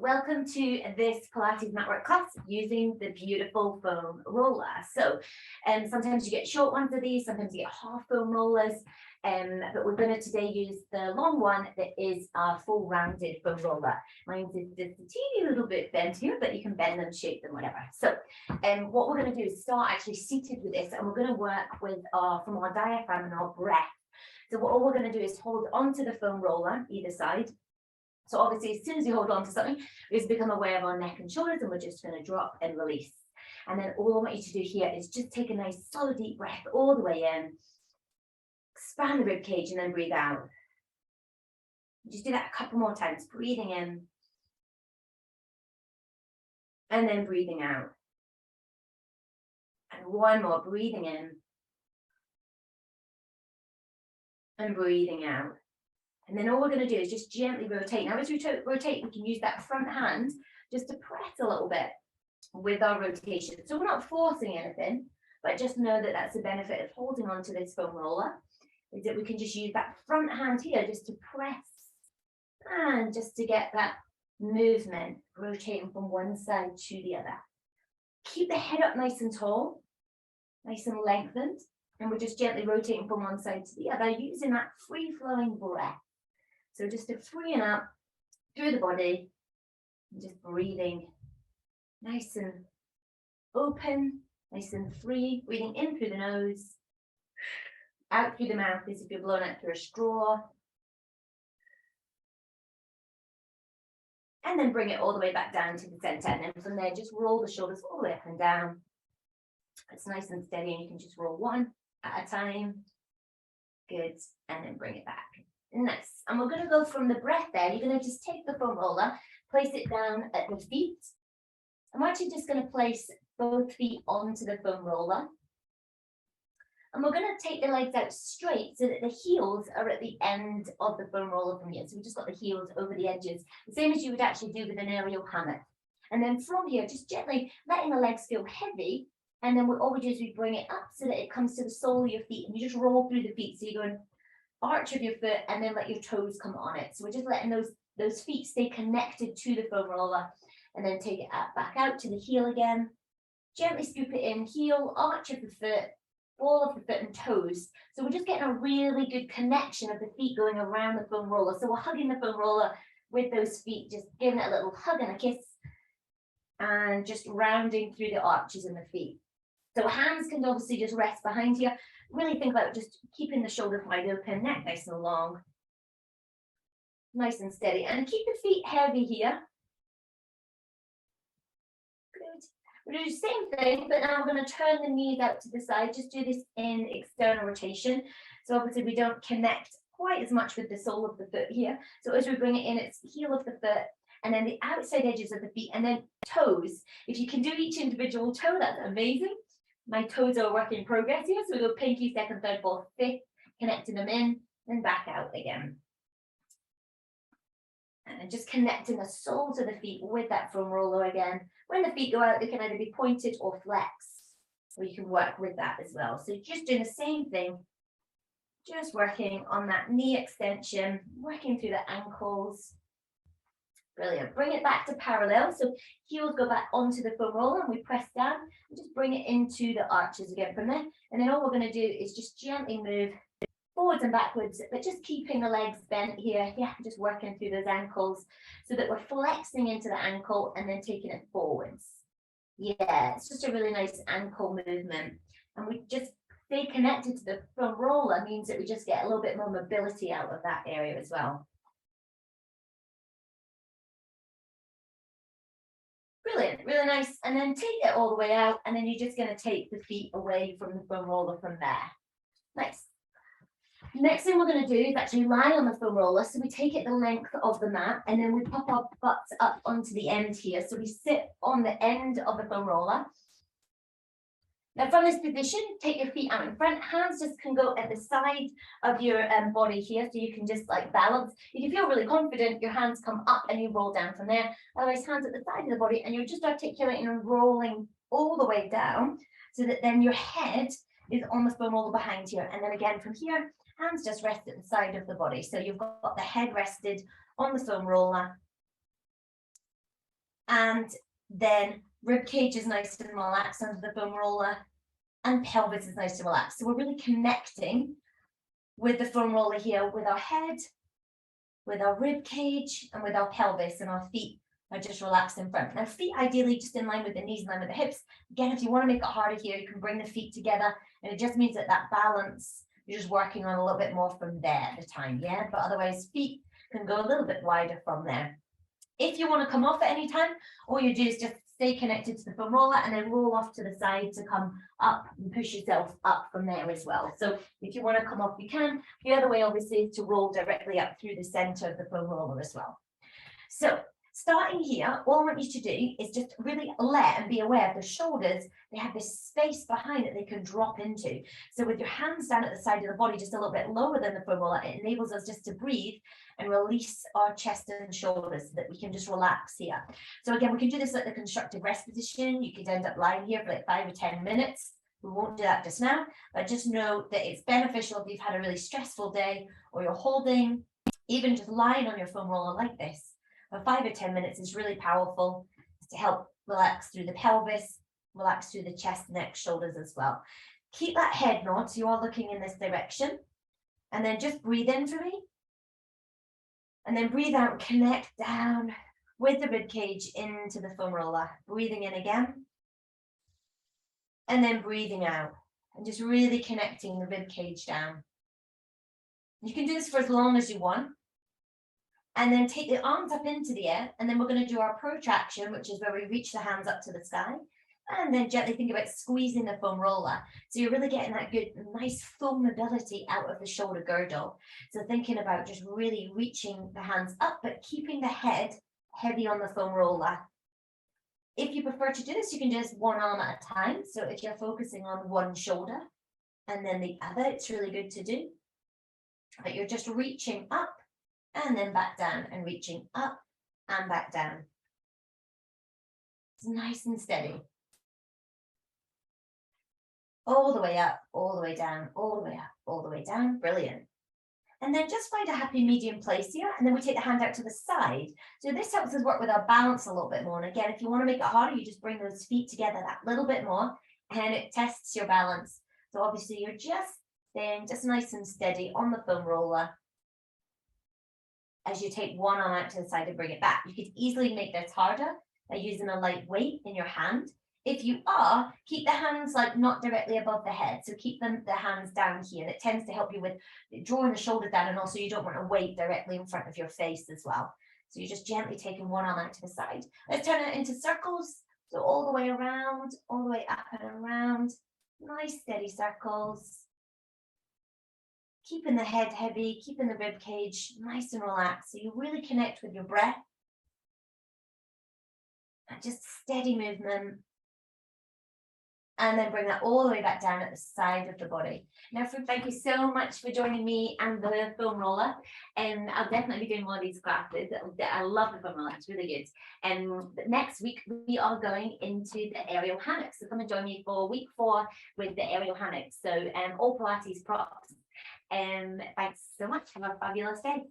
welcome to this Pilates Matwork class using the beautiful foam roller. So sometimes you get short ones of these, sometimes you get half foam rollers, but we're going to today use the long one that is our full rounded foam roller. Mine is just a teeny little bit bent here, but you can bend them, shape them, whatever. So what we're going to do is start actually seated with this, and we're going to work with from our diaphragm and our breath. So all we're going to do is hold onto the foam roller either side. So obviously, as soon as you hold on to something, we just become aware of our neck and shoulders, and we're just going to drop and release. And then all I want you to do here is just take a nice slow deep breath all the way in, expand the rib cage, and then breathe out. Just do that a couple more times, breathing in, and then breathing out. And one more, breathing in, and breathing out. And then all we're going to do is just gently rotate. Now, as we rotate, we can use that front hand just to press a little bit with our rotation. So we're not forcing anything, but just know that that's the benefit of holding on to this foam roller, is that we can just use that front hand here just to press and just to get that movement rotating from one side to the other. Keep the head up nice and tall, nice and lengthened, and we're just gently rotating from one side to the other using that free-flowing breath. So just to free up through the body, and just breathing nice and open, nice and free, breathing in through the nose, out through the mouth as if you're blowing out through a straw. And then bring it all the way back down to the center. And then from there, just roll the shoulders all the way up and down. It's nice and steady, and you can just roll one at a time. Good. And then bring it back. Nice. And we're going to go from the breath there. You're going to just take the foam roller, place it down at the feet. I'm actually just going to place both feet onto the foam roller. And we're going to take the legs out straight so that the heels are at the end of the foam roller from here. So we've just got the heels over the edges, the same as you would actually do with an aerial hammock. And then from here, just gently letting the legs feel heavy. And then all we do is we bring it up so that it comes to the sole of your feet, and you just roll through the feet. So you're going arch of your foot and then let your toes come on it. So we're just letting those feet stay connected to the foam roller, and then take it back out to the heel again. Gently scoop it in, heel, arch of the foot, ball of the foot and toes. So we're just getting a really good connection of the feet going around the foam roller. So we're hugging the foam roller with those feet, just giving it a little hug and a kiss, and just rounding through the arches in the feet. So hands can obviously just rest behind here. Really think about just keeping the shoulders wide open, neck nice and long, nice and steady. And keep the feet heavy here. Good. We'll do the same thing, but now we're going to turn the knees out to the side. Just do this in external rotation. So obviously we don't connect quite as much with the sole of the foot here. So as we bring it in, it's heel of the foot, and then the outside edges of the feet, and then toes. If you can do each individual toe, that's amazing. My toes are a work in progress here. So we go pinky, second, third, fourth, fifth, connecting them in, then back out again. And just connecting the soles of the feet with that foam roller again. When the feet go out, they can either be pointed or flex, or you can work with that as well. So just doing the same thing, just working on that knee extension, working through the ankles. Brilliant. Bring it back to parallel. So heels go back onto the foam roller, and we press down and just bring it into the arches again from there. And then all we're going to do is just gently move forwards and backwards, but just keeping the legs bent here. Yeah, just working through those ankles so that we're flexing into the ankle and then taking it forwards. Yeah, it's just a really nice ankle movement. And we just stay connected to the foam roller, means that we just get a little bit more mobility out of that area as well. Brilliant, really nice. And then take it all the way out, and then you're just going to take the feet away from the foam roller from there. Nice. Next thing we're going to do is actually lie on the foam roller. So we take it the length of the mat, and then we pop our butts up onto the end here. So we sit on the end of the foam roller. Now from this position, take your feet out in front. Hands just can go at the side of your body here, so you can just like balance. If you feel really confident, your hands come up and you roll down from there. Otherwise, hands at the side of the body, and you're just articulating and rolling all the way down, so that then your head is on the foam roller behind you. And then again from here, hands just rest at the side of the body. So you've got the head rested on the foam roller. And then rib cage is nice and relaxed under the foam roller, and pelvis is nice and relaxed. So we're really connecting with the foam roller here, with our head, with our rib cage, and with our pelvis, and our feet are just relaxed in front. Now feet ideally just in line with the knees, in line with the hips. Again, if you want to make it harder here, you can bring the feet together, and it just means that that balance, you're just working on a little bit more from there at the time, yeah? But otherwise, feet can go a little bit wider from there. If you want to come off at any time, all you do is just stay connected to the foam roller and then roll off to the side to come up and push yourself up from there as well. So if you want to come off, you can. The other way, obviously, is to roll directly up through the center of the foam roller as well. So starting here, all I want you to do is just really let and be aware of the shoulders. They have this space behind that they can drop into. So with your hands down at the side of the body, just a little bit lower than the foam roller, it enables us just to breathe and release our chest and shoulders so that we can just relax here. So again, we can do this at the constructive rest position. You could end up lying here for like 5 or 10 minutes. We won't do that just now, but just know that it's beneficial if you've had a really stressful day or you're holding, even just lying on your foam roller like this for 5 or 10 minutes is really powerful to help relax through the pelvis, relax through the chest, neck, shoulders as well. Keep that head nod so you are looking in this direction, and then just breathe in for me. And then breathe out, connect down with the rib cage into the foam roller. Breathing in again. And then breathing out. And just really connecting the rib cage down. You can do this for as long as you want. And then take the arms up into the air. And then we're going to do our protraction, which is where we reach the hands up to the sky. And then gently think about squeezing the foam roller. So you're really getting that good, nice full mobility out of the shoulder girdle. So thinking about just really reaching the hands up, but keeping the head heavy on the foam roller. If you prefer to do this, you can do this one arm at a time. So if you're focusing on one shoulder and then the other, it's really good to do. But you're just reaching up and then back down and reaching up and back down. It's nice and steady. All the way up, all the way down, all the way up, all the way down. Brilliant. And then just find a happy medium place here. And then we take the hand out to the side. So this helps us work with our balance a little bit more. And again, if you want to make it harder, you just bring those feet together that little bit more and it tests your balance. So obviously you're just staying just nice and steady on the foam roller. As you take one arm out to the side and bring it back. You could easily make this harder by using a light weight in your hand. If you are, keep the hands like not directly above the head. So keep the hands down here. That tends to help you with drawing the shoulder down, and also you don't want to weight directly in front of your face as well. So you're just gently taking one arm out to the side. Let's turn it into circles. So all the way around, all the way up and around. Nice steady circles. Keeping the head heavy, keeping the rib cage nice and relaxed. So you really connect with your breath. And just steady movement. And then bring that all the way back down at the side of the body. Now, thank you so much for joining me and the foam roller. And I'll definitely be doing more of these classes. I love the foam roller, it's really good. And next week, we are going into the aerial hammock. So come and join me for week 4 with the aerial hammock. So all Pilates props. Thanks so much. Have a fabulous day.